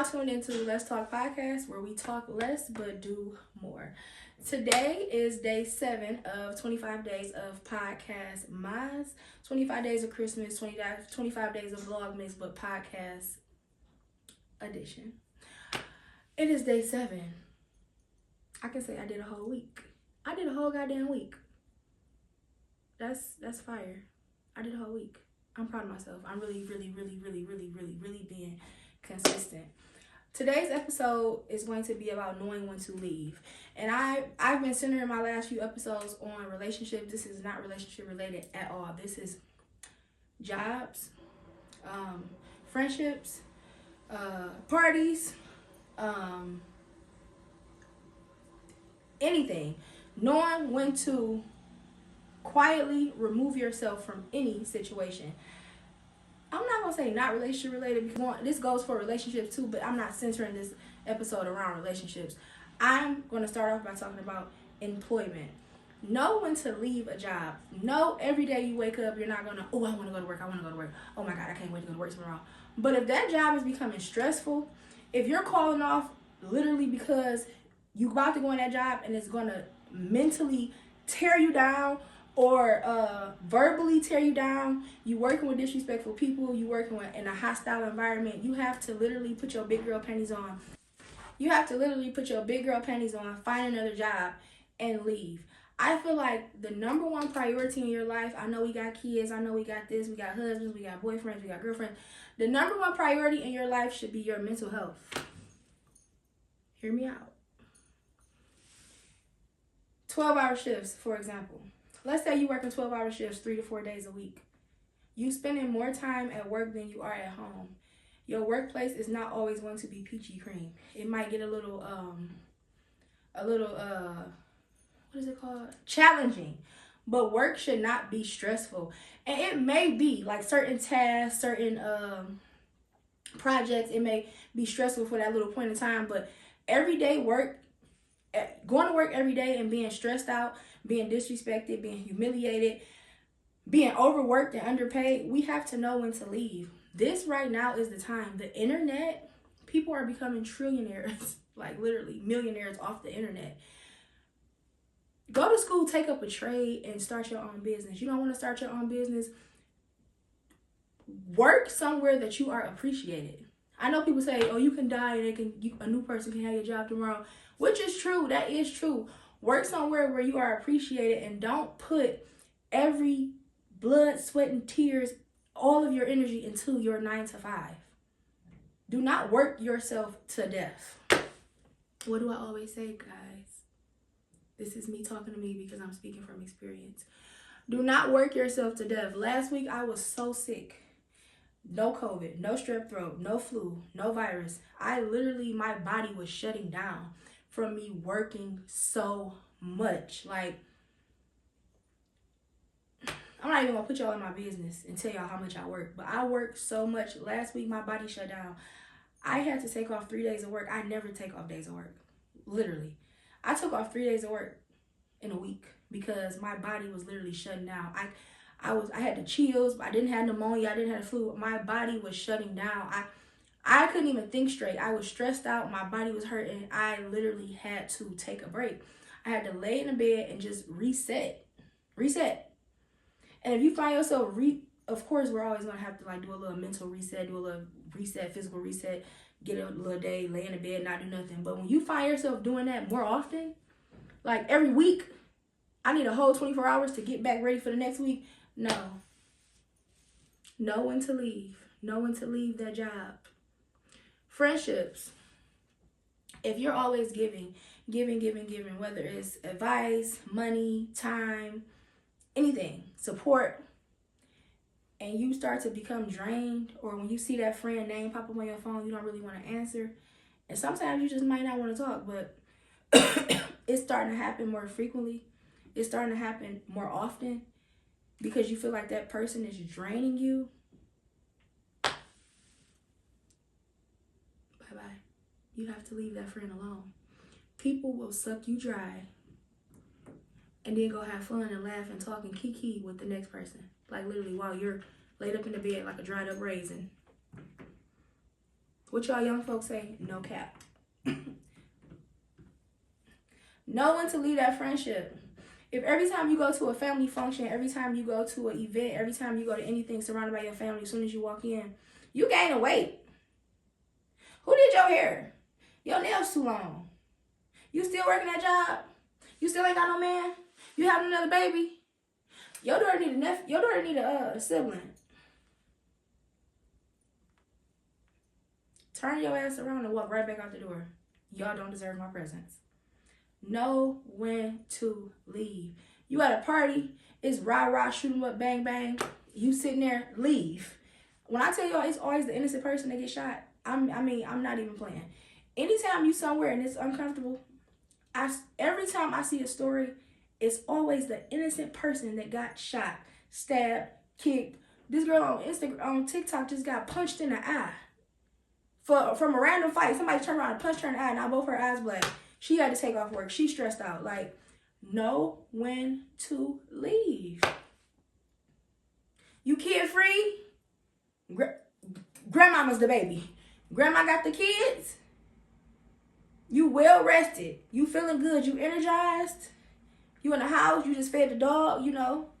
now tuned into the Let's Talk podcast, where we talk less but do more. Today is day 7 of 25 days of PodcastMAS, 25 days of Christmas, 25 days of Vlogmas, but podcast edition. It is day 7. I can say I did a whole week. I did a whole goddamn week. That's fire. I did a whole week. I'm proud of myself. I'm really being consistent. Today's episode is going to be about knowing when to leave. And I've been centering my last few episodes on relationships. This is not relationship related at all. This is jobs, friendships, parties, anything. Knowing when to quietly remove yourself from any situation. I'm not going to say not relationship related, because this goes for relationships too, but I'm not centering this episode around relationships. I'm going to start off by talking about employment. Know when to leave a job. Know every day you wake up, you're not going to, I want to go to work. Oh my God, I can't wait to go to work tomorrow. But if that job is becoming stressful, if you're calling off literally because you're about to go in that job and it's going to mentally tear you down, or verbally tear you down, you working with disrespectful people, you working in a hostile environment, you have to literally put your big girl panties on. Find another job, and leave. I feel like the number one priority in your life, I know we got kids, I know we got this, we got husbands, we got boyfriends, we got girlfriends. The number one priority in your life should be your mental health. Hear me out. 12-hour shifts, for example. Let's say you work in 12-hour shifts 3 to 4 days a week. You spending more time at work than you are at home. Your workplace is not always going to be peachy cream. It might get a little what is it called? Challenging. But work should not be stressful. And it may be like certain tasks, certain projects, it may be stressful for that little point in time, but everyday work, going to work every day and being stressed out, being disrespected, being humiliated, being overworked and underpaid, we have to know when to leave. This right now is the time. The internet, people are becoming trillionaires, like literally millionaires off the internet. Go to school, take up a trade, and start your own business. You don't want to start your own business? Work somewhere that you are appreciated. I know people say, you can die and a new person can have your job tomorrow, which is true. That is true. Work somewhere where you are appreciated, and don't put every blood, sweat, and tears, all of your energy into your 9 to 5. Do not work yourself to death. What do I always say, guys? This is me talking to me because I'm speaking from experience. Do not work yourself to death. Last week, I was so sick. No COVID, no strep throat, no flu, no virus. My body was shutting down from me working so much. Like, I'm not even gonna put y'all in my business and tell y'all how much I work, but I worked so much. Last week, my body shut down. I had to take off 3 days of work. I never take off days of work, literally. I took off 3 days of work in a week because my body was literally shutting down. I had the chills, but I didn't have pneumonia, I didn't have the flu. My body was shutting down. I couldn't even think straight. I was stressed out. My body was hurting. I literally had to take a break. I had to lay in the bed and just reset. And if you find yourself, of course, we're always going to have to do a little mental reset, do a little reset, physical reset, get a little day, lay in the bed, not do nothing. But when you find yourself doing that more often, like every week, I need a whole 24 hours to get back ready for the next week. No. Know when to leave. Know when to leave that job. Friendships. If you're always giving, whether it's advice, money, time, anything, support, and you start to become drained, or when you see that friend name pop up on your phone, you don't really want to answer, and sometimes you just might not want to talk, but it's starting to happen more frequently. It's starting to happen more often because you feel like that person is draining you. Bye-bye. You have to leave that friend alone. People will suck you dry and then go have fun and laugh and talk and kiki with the next person. Like literally while you're laid up in the bed like a dried up raisin. What y'all young folks say? No cap. Know when to leave that friendship. If every time you go to a family function, every time you go to an event, every time you go to anything surrounded by your family, as soon as you walk in, you gain a weight. Who did your hair? Your nails too long. You still working that job? You still ain't got no man? You having another baby? Your daughter need a nephew. Your daughter need a sibling. Turn your ass around and walk right back out the door. Y'all don't deserve my presence. Know when to leave. You at a party, it's rah-rah, shoot 'em up, bang, bang. You sitting there, leave. When I tell y'all, it's always the innocent person that gets shot. I'm not even playing. Anytime you somewhere and it's uncomfortable, every time I see a story, it's always the innocent person that got shot, stabbed, kicked. This girl on TikTok just got punched in the eye. From a random fight. Somebody turned around and punched her in the eye, and now both her eyes black. She had to take off work. She's stressed out. Like, know when to leave. You kid free? Grandmama's the baby. Grandma got the kids. You well rested. You feeling good. You energized. You in the house. You just fed the dog, you know.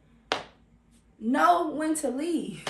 Know when to leave.